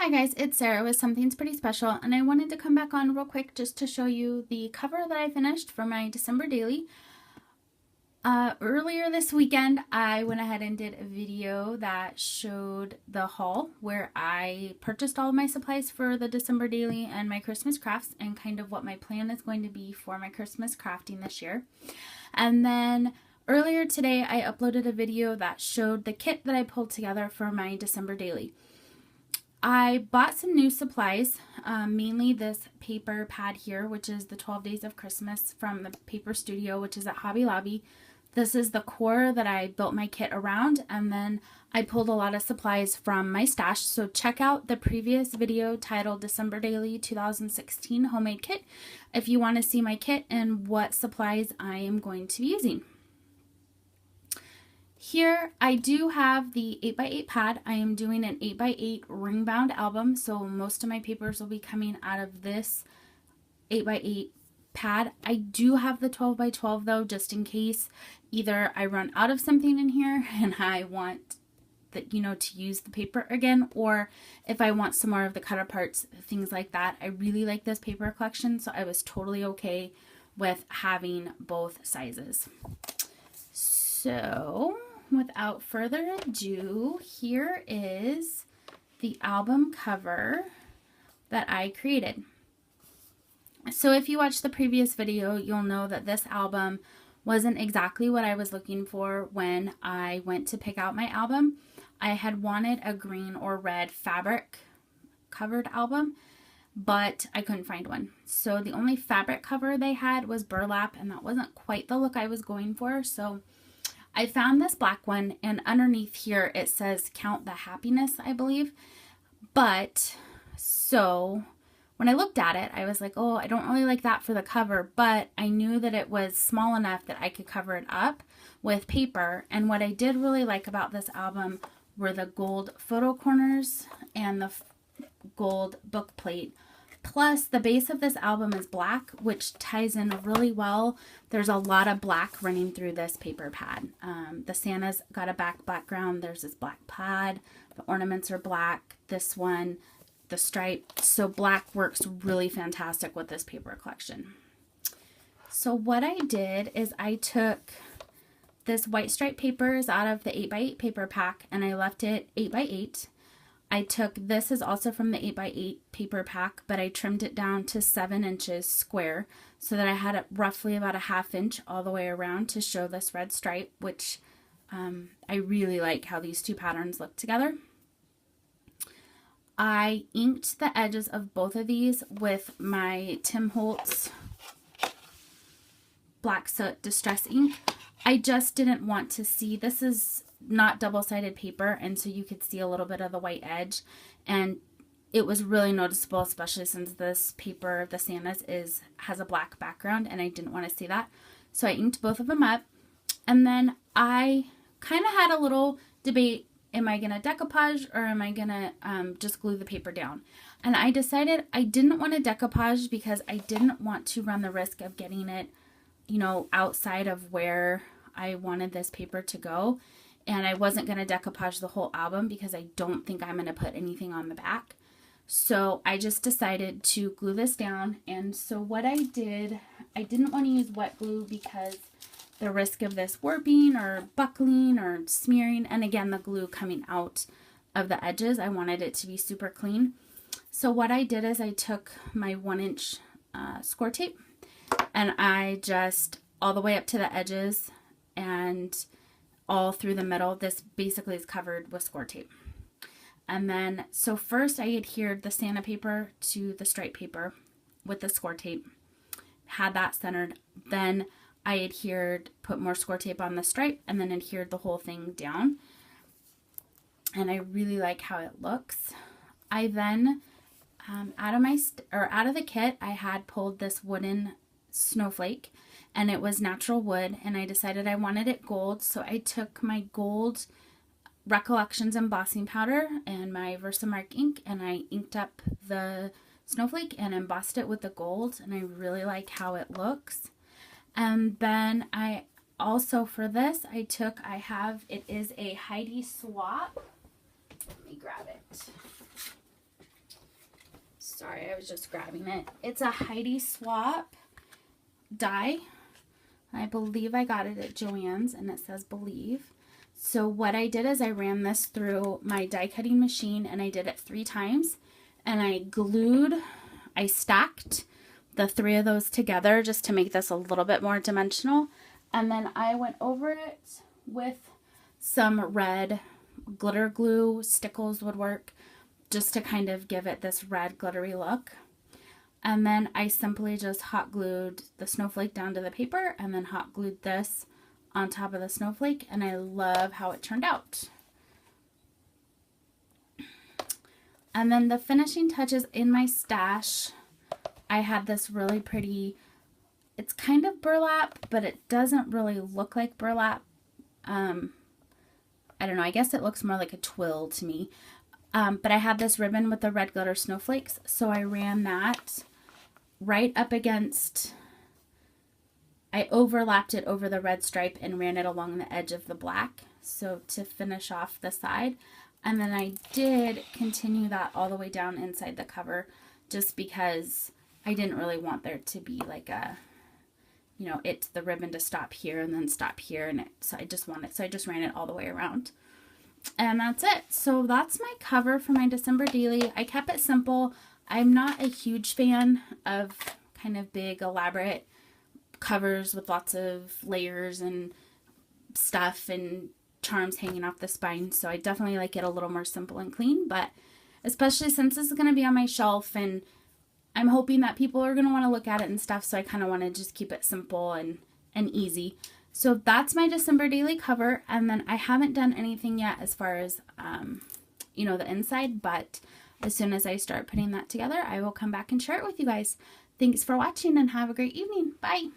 Hi guys, it's Sarah with Something's Pretty Special, and I wanted to come back on real quick just to show you the cover that I finished for my December daily. Earlier this weekend, I went ahead and did a video that showed the haul where I purchased all of my supplies for the December daily and my Christmas crafts and kind of what my plan is going to be for my Christmas crafting this year. And then earlier today, I uploaded a video that showed the kit that I pulled together for my December daily. I bought some new supplies, mainly this paper pad here, which is the 12 Days of Christmas from the Paper Studio, which is at Hobby Lobby. This is the core that I built my kit around, and then I pulled a lot of supplies from my stash. So check out the previous video titled December Daily 2016 Homemade Kit if you want to see my kit and what supplies I am going to be using. Here I do have the 8x8 pad. I am doing an 8x8 ring bound album, so most of my papers will be coming out of this 8x8 pad. I do have the 12x12 though, just in case either I run out of something in here and I want to use the paper again, or if I want some more of the cut apart things like that. I really like this paper collection, so I was totally okay with having both sizes. So without further ado, here is the album cover that I created. So if you watched the previous video, you'll know that this album wasn't exactly what I was looking for when I went to pick out my album. I had wanted a green or red fabric covered album, but I couldn't find one. So the only fabric cover they had was burlap, and that wasn't quite the look I was going for. So I found this black one, and underneath here it says Count the Happiness, I believe. But so when I looked at it, I was like, oh, I don't really like that for the cover, but I knew that it was small enough that I could cover it up with paper. And what I did really like about this album were the gold photo corners and the gold book plate. Plus, the base of this album is black, which ties in really well. There's a lot of black running through this paper pad. The Santa's got a background. There's this black pad. The ornaments are black. This one, the stripe. So black works really fantastic with this paper collection. So what I did is I took this white stripe paper is out of the 8x8 paper pack, and I left it 8x8. I took, this is also from the 8x8 paper pack, but I trimmed it down to 7 inches square so that I had it roughly about a ½ inch all the way around to show this red stripe, which I really like how these two patterns look together. I inked the edges of both of these with my Tim Holtz Black Soot Distress ink. I just didn't want to see, this is not double-sided paper, and so you could see a little bit of the white edge, and it was really noticeable, especially since this paper, the Santa's, has a black background, and I didn't want to see that. So I inked both of them up, and then I kind of had a little debate. Am I going to decoupage or am I going to just glue the paper down? And I decided I didn't want to decoupage because I didn't want to run the risk of getting it, outside of where I wanted this paper to go. And I wasn't going to decoupage the whole album because I don't think I'm going to put anything on the back. So I just decided to glue this down. And so what I did, I didn't want to use wet glue because the risk of this warping or buckling or smearing, and again, the glue coming out of the edges, I wanted it to be super clean. So what I did is I took my 1-inch score tape, and I just, all the way up to the edges and all through the middle, this basically is covered with score tape. And then, so first I adhered the Santa paper to the stripe paper with the score tape, had that centered. Then I adhered, put more score tape on the stripe, and then adhered the whole thing down. And I really like how it looks. I then, out of the kit, I had pulled this wooden snowflake, and it was natural wood, and I decided I wanted it gold. So I took my gold Recollections embossing powder and my Versamark ink, and I inked up the snowflake and embossed it with the gold, and I really like how it looks. And then I also, for this, it is a Heidi Swapp. Let me grab it. Sorry, I was just grabbing it. It's a Heidi Swapp die. I believe I got it at Joann's, and it says Believe. So what I did is I ran this through my die cutting machine, and I did it 3 times, and I stacked the 3 of those together just to make this a little bit more dimensional. And then I went over it with some red glitter glue. Stickles would work just to kind of give it this red glittery look. And then I simply just hot glued the snowflake down to the paper and then hot glued this on top of the snowflake, and I love how it turned out. And then the finishing touches in my stash, I had this really pretty, it's kind of burlap, but it doesn't really look like burlap. I don't know, I guess it looks more like a twill to me. But I had this ribbon with the red glitter snowflakes, so I ran that right up against, I overlapped it over the red stripe and ran it along the edge of the black, so to finish off the side. And then I did continue that all the way down inside the cover, just because I didn't really want there to be like a, you know, the ribbon to stop here and then stop here, and so I just ran it all the way around. And that's it. So that's my cover for my December daily. I kept it simple. I'm not a huge fan of kind of big, elaborate covers with lots of layers and stuff and charms hanging off the spine. So I definitely like it a little more simple and clean, but especially since this is going to be on my shelf and I'm hoping that people are going to want to look at it and stuff. So I kind of want to just keep it simple and easy. So that's my December daily cover. And then I haven't done anything yet as far as, you know, the inside, but as soon as I start putting that together, I will come back and share it with you guys. Thanks for watching and have a great evening. Bye.